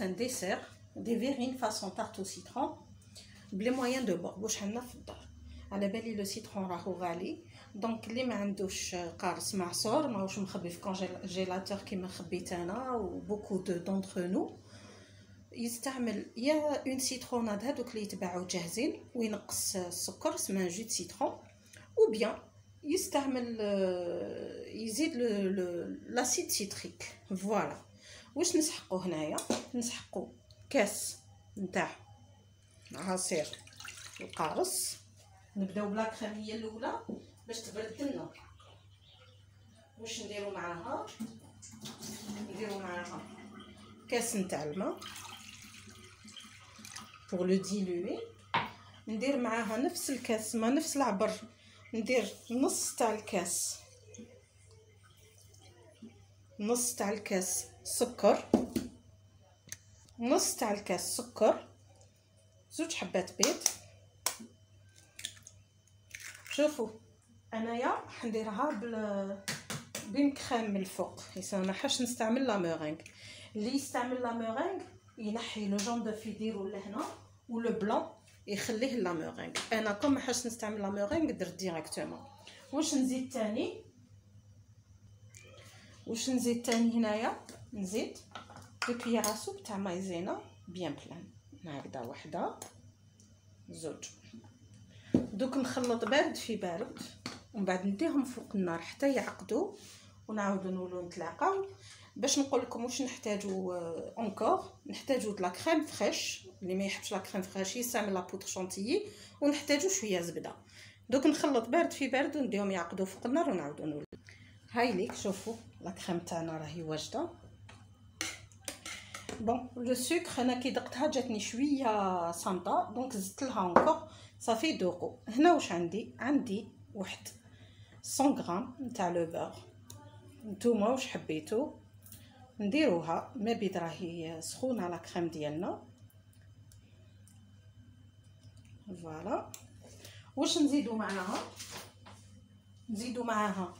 un dessert des verrines façon tarte au citron بلي موين دو بور واش عندنا في الدار. على بالي لو سيترون راهو غالي، دونك اللي ما عندوش قارص معصور ماهوش مخبي في كونجيلاتور كيما خبيت انا و بوكو دونتر نو، يستعمل يا اون سيتروناد هذوك اللي يتباعوا جاهزين وينقص السكر اسمها جو سيترون، او بيان يستعمل يزيد لاسيد سيتريك. فوالا واش نسحقو هنايا، نسحقو كاس نتاع عصير القارص. نبداو بلا كريميه الاولى باش تبرد لنا. واش نديرو معاها؟ نديرو معاها كاس نتاع الماء pour le diluer. ندير معاها نفس الكاس ما نفس العبر، ندير نص تاع الكاس، نص تاع الكاس سكر، نص تاع الكاس سكر، زوج حبات بيض. شوفوا انايا حنديرها بين كريم من الفوق، ما حاش نستعمل لا مورينغ. اللي يستعمل لا مورينغ ينحي لو جون دو في يديرو لهنا ولو بلون يخليه لا مورينغ. انا كون ما حاش نستعمل لا مورينغ درت ديريكتومون. واش نزيد تاني؟ واش نزيد تاني هنايا؟ نزيد دو كيير سوب تاع مايزينا بيان بلان، هكذا وحده زوج. دوك نخلط بارد في بارد ومن بعد نديهم فوق النار حتى يعقدوا ونعاودوا نولوا نتلاقاو. باش نقول لكم واش نحتاجو اونكور، نحتاجو د لا كريم فريش، اللي ما يحبش لا كريم فريش يستعمل لا بودر شونتيي، ونحتاجو شويه زبده. دوك نخلط بارد في بارد ونديهم يعقدوا فوق النار ونعاودوا نولوا. هاي ليك شوفوا لا كريم تاعنا راهي واجده. بون لو سكر انا كي دقتها جاتني شويه صامته، دونك زدت لها اونكور صافي دوقوا. هنا واش عندي واحد 100 غرام نتاع لو بور. نتوما واش حبيتو نديروها، ما بيد راهي سخونه لا كريم ديالنا. فوالا واش نزيدو معاها؟ نزيدو معاها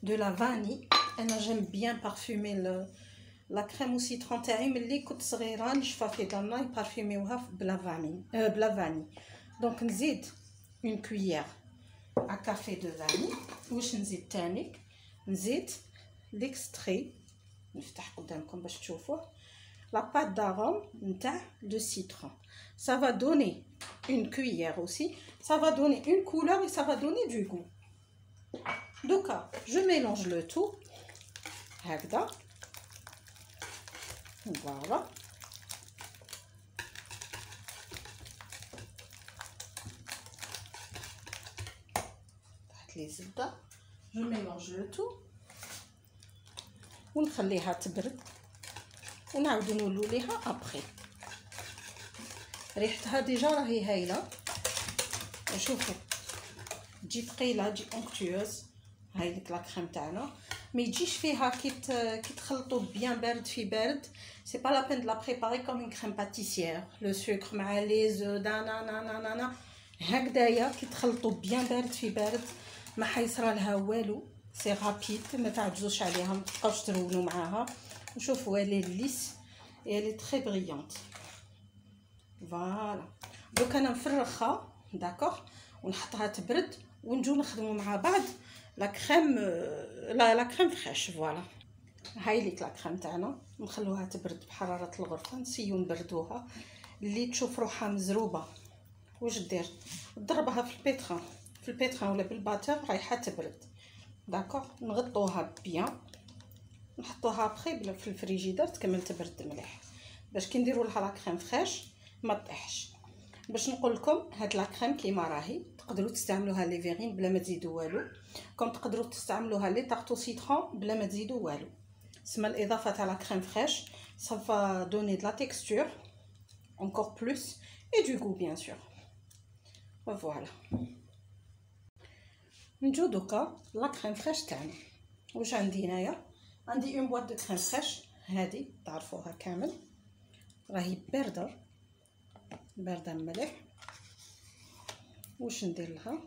دو لا فاني. انا جيم بيان بارفومي لا كريم او سيترون تاعي ملي كنت صغيره نشفى في دارنا يبارفوميوها بلا فاني. دونك نزيد اون كويير ا كافي دو فاني. واش نزيد تاني؟ نزيد ليكستري، نفتح قدامكم باش تشوفوه، لا بات داروم نتاع لو سيترون. ça va donner une cuillère aussi, ça va donner une couleur et ça va donner du goût. Donc je mélange le tout هكذا. voilà لي زبده. je mélange le tout ونخليها تبرد ونعاودو نولوا ليها ابري. ريحتها ديجا راهي هايله. شوفوا تجي ثقيله، تجي اونكتيوز. هاي ديك لا كريم تاعنا ما يجيش فيها كي تخلطوا بيان بارد في بارد. سي با لا بين دو لا بريباري كوم اون كريم باتيسيير، لو سكر مع لي زو دانا هكذايا. كي تخلطوا بيان بارد في بارد ما حيصرى لها والو، سي رابيد، ما تعجزوش عليها، ما تبقاوش ترونوا معاها. وشوفوا لي ليس اي لي تري بريونط. فوالا دوك انا نفرغها داكوغ ونحطها تبرد ونجو نخدموا مع بعض لا كريم لا كريم فريش. فوالا هاي ليك لا كريم تاعنا نخلوها تبرد بحراره الغرفه، نسيو نبردوها. اللي تشوف روحها مزروبه واش دير؟ ضربها في البيتران ولا بالباتر رايحه تبرد. داكوغ نغطوها بيان، نحطوها ابري في الفريجيدير تكمل تبرد مليح باش كي نديروا لها لا كريم فريش ما تطيحش. باش نقول لكم هاد لا كريم كيما راهي تقدروا تستعملوها لي فيغين بلا ما تزيدوا والو، كم تقدروا تستعملوها لي طارطو سيترون بلا ما تزيدوا والو. سما الاضافه تاع لا كريم فريش ça va donner de la texture encore plus et du goût bien sûr. voilà نجو دوكا لا كريم فريش تاعنا. واش عندي هنايا؟ عندي اون بواط دو كريم فريش، هذه تعرفوها كامل راهي بارده مليح. واش ندير لها؟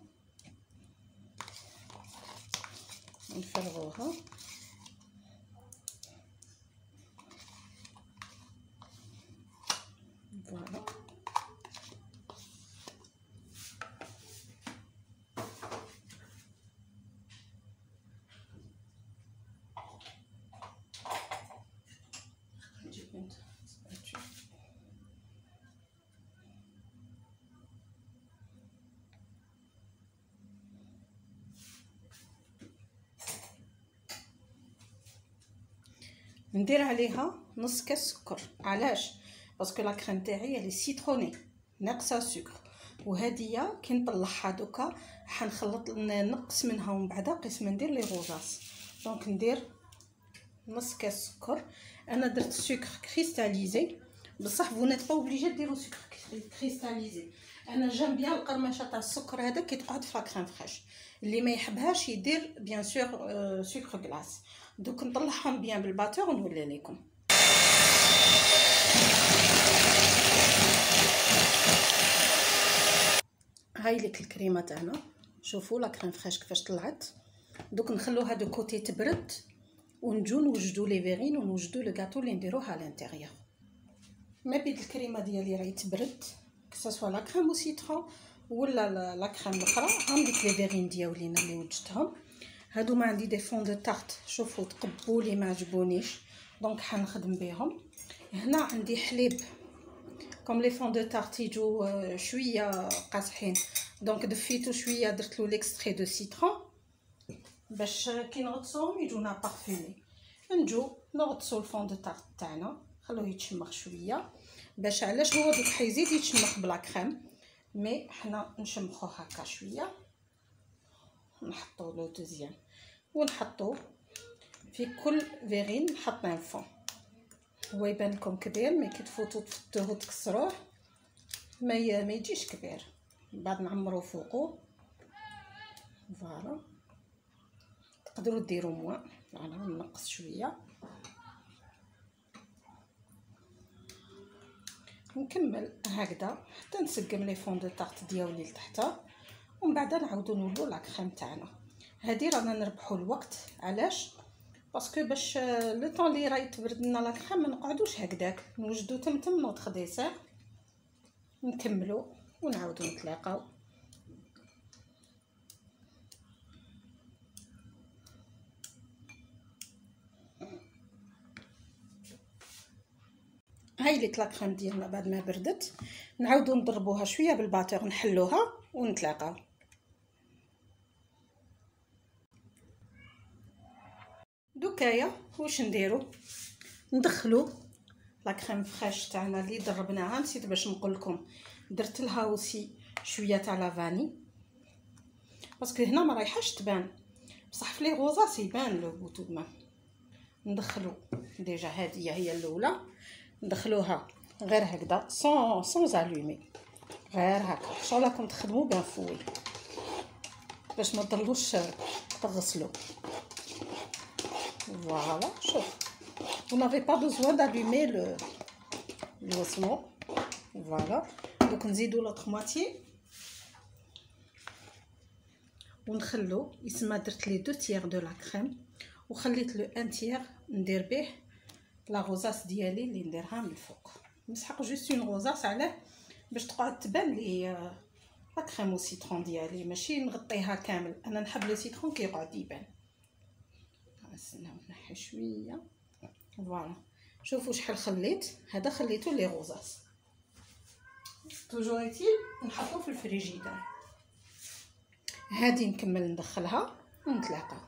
نفرغوها فوالا. ندير عليها نص كاس سكر. علاش؟ باسكو لا كريم تاعي لي سيتروني ناقصه سكر، وهاديه كي نطلعها دوكا حنخلط نقص منها ومن بعدا قسم ندير لي غوزاس. دونك ندير نص كاس سكر. انا درت سكر كريستاليزي، بصح فو نيت با اوبليجي ديرو سكر كريستاليزي. انا جام بيان القرمشه تاع السكر هذا كي تقعد في لا كريم فريش. اللي ما يحبهاش يدير بيان سور سكر غلاس. دوك نطلعهم بيان بالباتور ونولي لكم. هاي لك الكريمه تاعنا، شوفوا لا كريم فريش كيفاش طلعت. دوك نخلوها دو كوتي تبرد ونجو نوجدو لي فيغين ونوجدو لو غاتو اللي نديروه على الانتيريور. ما بين الكريمه ديالي راهي تبرد، كسوا لا كريم او سيترون ولا لا كريم الاخرى. هام ديك لي فيغين ديالنا اللي وجدتهم. هادو ما عندي دي فون دو تارت، شوفوا تقبولي ما عجبونيش دونك حنخدم بهم. هنا عندي حليب كوم لي فون دو تارت يجو شويه قاصحين، دونك دفيتو شويه درت له ليكستري دو سيترون باش كي نغطسوهم يجونا بارفومي. نجو نغطسو الفون دو تارت تاعنا، خلوه يتشمخ شويه. باش علاش هو دوك حيزيد يتشمخ بلا كريم، مي حنا نشمخوه هكا شويه. نحطو لو دوزيام ونحطو في كل فيغين نحط ان فون. هو يبان لكم كبير، مي كي تفوتو تفتوه وتكسروه ما يجيش كبير. بعد نعمرو فوقو فوالا. تقدروا ديروا موان، انا نقص شويه. نكمل هكذا حتى نسقم لي فون دو تارت ديالي لتحت، ومن بعد نعاودو نولو لا كريم تاعنا. هادي رانا نربحوا الوقت. علاش؟ باسكو باش لو طون لي راهي تبرد لنا لا كريم ما نقعدوش هكذاك، نوجدو تمتم نوض ديسير نكملو ونعاودو نتلاقاو. هاي ليك لا كريم ديالنا بعد ما بردت، نعاودو نضربوها شويه بالباتور نحلوها ونتلاقاو. دوكايا واش نديرو؟ ندخلو لا كريم فريش تاعنا اللي ضربناها. نسيت باش نقول لكم درت لها اوسي شويه تاع لافاني باسكو هنا ما رايحاش تبان، بصح في لي غوزاس يبان لو بوتو دما. ندخلو ديجا هذه هي الاولى، ندخلوها غير هكذا سون الومي، غير هكا. ان شاء الله راكم تخدموا بان فوي باش ما تضلوش تغسلوا. فوالا شوف vous n'avez pas besoin d'allumer le osmo. Voilà. Donc نزيدو لوطخ موتي ونخلو يسمى درت لي 2 تيير دو لا كريم وخليت لو 1 تيير ندير به لا غوزاس ديالي اللي نديرها من الفوق. نسحق جوست اون غوزاس علاه باش تقعد تبان لي لا كريم او سيترون ديالي، ماشي نغطيها كامل. انا نحب لو سيترون كيقعد يبان. نستناو نحي شويه. فوالا شوفوا شحال خليت. هذا خليته لي غوزاس. توجور ايتيل نحطو في الفريجيدير. هادي نكمل ندخلها ونتلاقاو.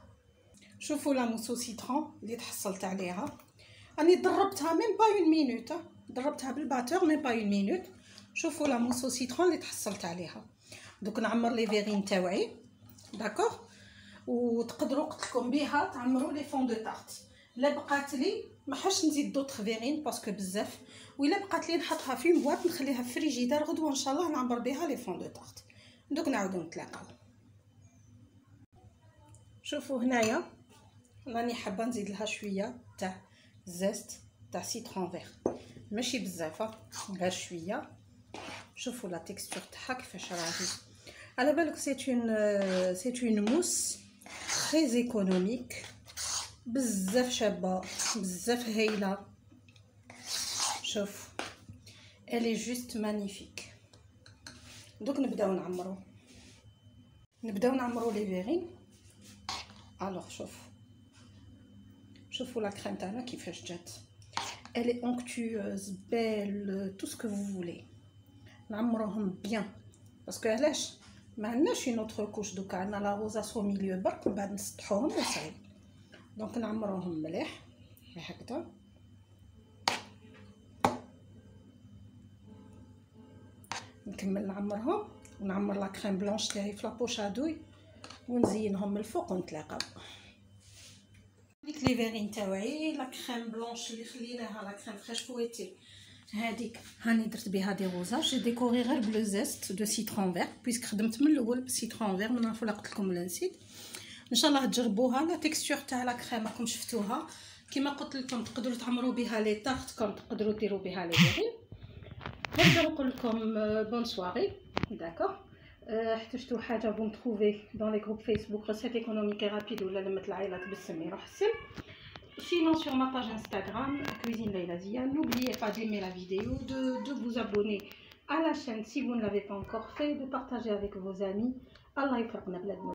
شوفوا لا موسو سيترون اللي تحصلت عليها، راني ضربتها ميم با اون مينوت، ضربتها بالباتور ميم با اون مينوت. شوفوا لا موسو سيترون اللي تحصلت عليها. دوك نعمر لي فيغين تاوعي داكوغ، وتقدروا قلتلكم بها تعمروا لي فون دو تارت. لا بقات لي ما حاش نزيد دوطخ فيغين باسكو بزاف، وإلا بقات لي نحطها في مبواط نخليها في فريجيدار غدوه ان شاء الله نعمر بها لي فون دو تارت. دوك نعاودو نتلاقاو. شوفوا هنايا راني حابه نزيد لها شويه تاع زيت تاع سيترون فيغ، ماشي بزاف غير شويه. شوفوا لا تيكستور تاعها كيفاش راهي. على بالك سي اون موس تري ايكونوميك، بزاف شابه بزاف هايله. شوف elle est juste magnifique. دوك نبداو نعمرو لي فيرين. الوغ شوفوا لا كريم تاعنا كيفاش جات. elle est onctueuse belle tout ce que vous voulez. نعمروهم بيان باسكو علاش ما عندناش اون اوتر كوش دوكا، عندنا لا روزاس او ميليو برك من بعد نسطحوهم وصايب. دونك نعمروهم مليح هكذا. نكمل نعمرهم ونعمر لا كريم بلونش تاعي في لابوش ادوي ونزينهم من الفوق ونتلاقاو. ديك لي فيرين تاوعي لا كريم بلونش اللي خليناها لا كريم فريش فويتي هذيك هاني درت بها دي روزاج. جي ديكوري غير بلو زيست دو سيترون فير بويسك خدمت من الاول بالسيترون فير، ما نعرفوا لا قلت لكم ولا نسيت. ان شاء الله تجربوها. لا تيكستور تاع لا كريم راكم شفتوها كيما قلت لكم، تقدروا تعمروا بها لي طارتكم، تقدروا ديروا بها لي فيرين. نقدر نقول لكم بون سواري داكور. احتجتوا حاجه بون تروفي دون لي جروب فيسبوك ريسيت ايكونوميك رابيد ولا لمة العائلات بالسمي روح السم. Sinon sur ma page Instagram Cuisine Leila Zia, n'oubliez pas d'aimer la vidéo, de vous abonner à la chaîne si vous ne l'avez pas encore fait, de partager avec vos amis. Allah yfarqna bladna.